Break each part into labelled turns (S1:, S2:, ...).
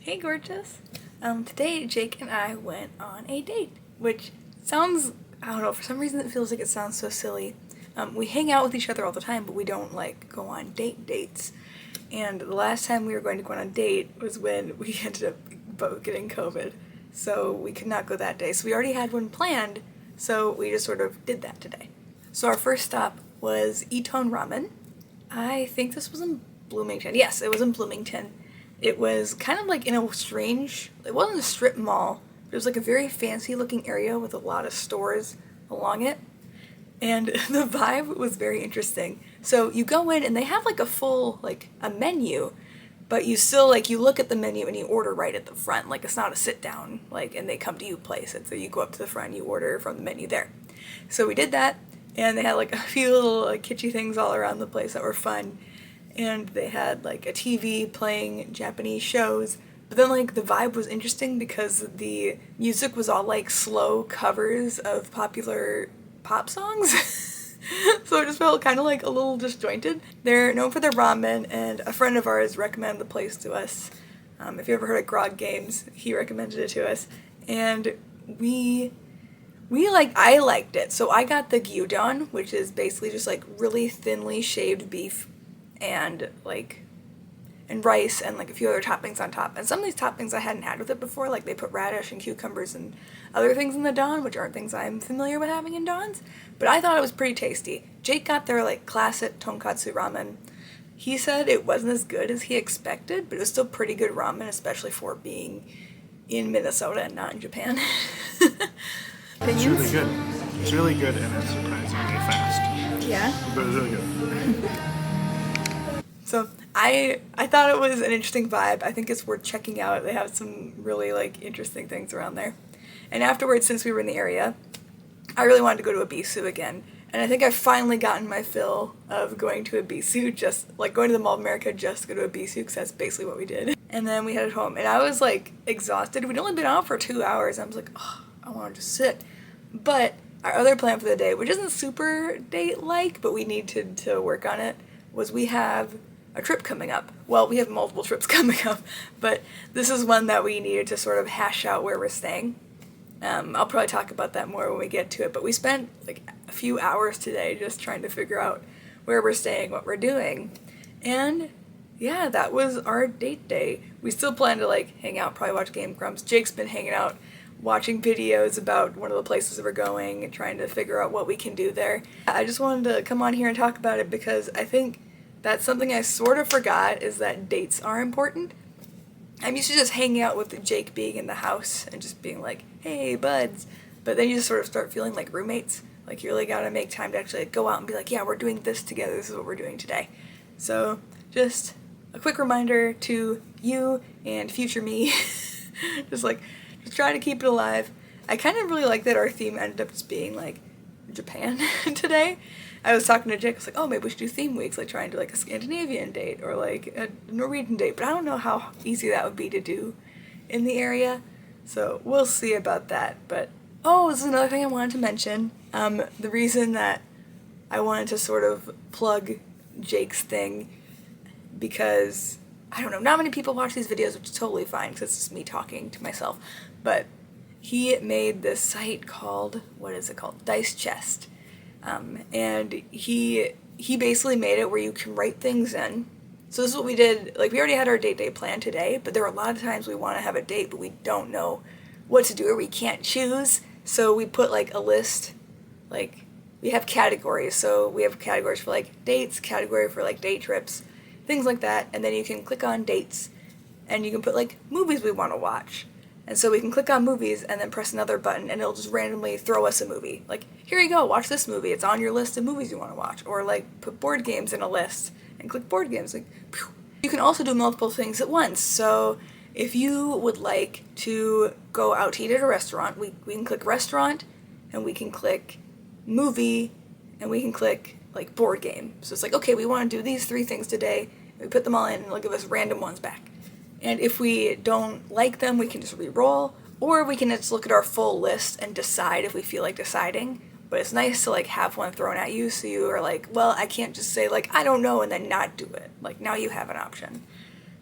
S1: Hey gorgeous! Today Jake and I went on a date, which sounds, I don't know, for some reason it feels like it sounds so silly. We hang out with each other all the time, but we don't like go on dates. And the last time we were going to go on a date was when we ended up both getting COVID. So we could not go that day. So we already had one planned, so we just sort of did that today. So our first stop was Itton Ramen. I think this was in Bloomington. Yes, it was in Bloomington. It was kind of like in a strange, it wasn't a strip mall, but it was like a very fancy looking area with a lot of stores along it. And the vibe was very interesting. So you go in and they have like a full, like a menu, but you still like, you look at the menu and you order right at the front. Like it's not a sit down, like, and they come to you place it. So you go up to the front and you order from the menu there. So we did that, and they had like a few little like kitschy things all around the place that were fun. And they had like a TV playing Japanese shows, but then like the vibe was interesting because the music was all like slow covers of popular pop songs. So it just felt kind of like a little disjointed. They're known for their ramen, and a friend of ours recommended the place to us. If you ever heard of Grog Games, he recommended it to us, and I liked it. So I got the gyudon, which is basically just like really thinly shaved beef and rice and like a few other toppings on top. And some of these toppings I hadn't had with it before, like they put radish and cucumbers and other things in the don, which aren't things I'm familiar with having in dons, but I thought it was pretty tasty. Jake got their like classic tonkatsu ramen. He said it wasn't as good as he expected, but it was still pretty good ramen, especially for being in Minnesota and not in Japan.
S2: It's really good. It's really good, and it's surprisingly fast.
S1: Yeah?
S2: But it's really good.
S1: So I thought it was an interesting vibe. I think it's worth checking out. They have some really like interesting things around there. And afterwards, since we were in the area, I really wanted to go to a bisu again. And I think I've finally gotten my fill of going to a bisu, just like going to the Mall of America just to go to a bisu, because that's basically what we did. And then we headed home, and I was like exhausted. We'd only been out for 2 hours. I was like, oh, I want to just sit. But our other plan for the day, which isn't super date-like, but we need to work on it, was we have a trip coming up. Well, we have multiple trips coming up, but this is one that we needed to sort of hash out where we're staying. I'll probably talk about that more when we get to it, but we spent like a few hours today just trying to figure out where we're staying, what we're doing, and yeah, that was our date day. We still plan to like hang out, probably watch Game Grumps. Jake's been hanging out, watching videos about one of the places that we're going and trying to figure out what we can do there. I just wanted to come on here and talk about it because I think that's something I sort of forgot, is that dates are important. I'm used to just hanging out with Jake being in the house and just being like, hey, buds. But then you just sort of start feeling like roommates. Like you really gotta make time to actually go out and be like, yeah, we're doing this together. This is what we're doing today. So just a quick reminder to you and future me. just try to keep it alive. I kind of really like that our theme ended up just being like Japan today. I was talking to Jake, I was like, oh, maybe we should do theme weeks, like trying to do like a Scandinavian date or like a Norwegian date, but I don't know how easy that would be to do in the area, so we'll see about that. But oh, this is another thing I wanted to mention. The reason that I wanted to sort of plug Jake's thing, because I don't know, not many people watch these videos, which is totally fine because it's just me talking to myself, but he made this site called, what is it called? Dice Chest. And he basically made it where you can write things in. So this is what we did. Like, we already had our date day planned today, but there are a lot of times we want to have a date, but we don't know what to do or we can't choose. So we put like a list, like we have categories. So we have categories for like dates, category for like day trips, things like that. And then you can click on dates and you can put like movies we want to watch. And so we can click on movies and then press another button and it'll just randomly throw us a movie. Like, here you go, watch this movie. It's on your list of movies you want to watch. Or like put board games in a list and click board games. Like, phew. You can also do multiple things at once. So if you would like to go out to eat at a restaurant, we can click restaurant and we can click movie and we can click like board game. So it's like, okay, we want to do these 3 things today. We put them all in and it'll give us random ones back. And if we don't like them, we can just re-roll, or we can just look at our full list and decide if we feel like deciding. But it's nice to like have one thrown at you, so you are like, well, I can't just say like, I don't know, and then not do it. Like, now you have an option.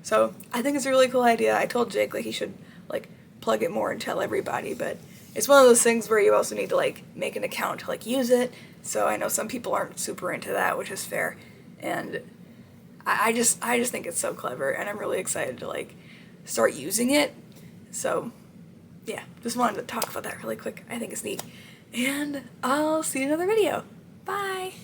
S1: So I think it's a really cool idea. I told Jake like he should like plug it more and tell everybody, but it's one of those things where you also need to like make an account to like use it. So I know some people aren't super into that, which is fair. And I just think it's so clever, and I'm really excited to like start using it. So yeah, just wanted to talk about that really quick. I think it's neat. And I'll see you in another video. Bye!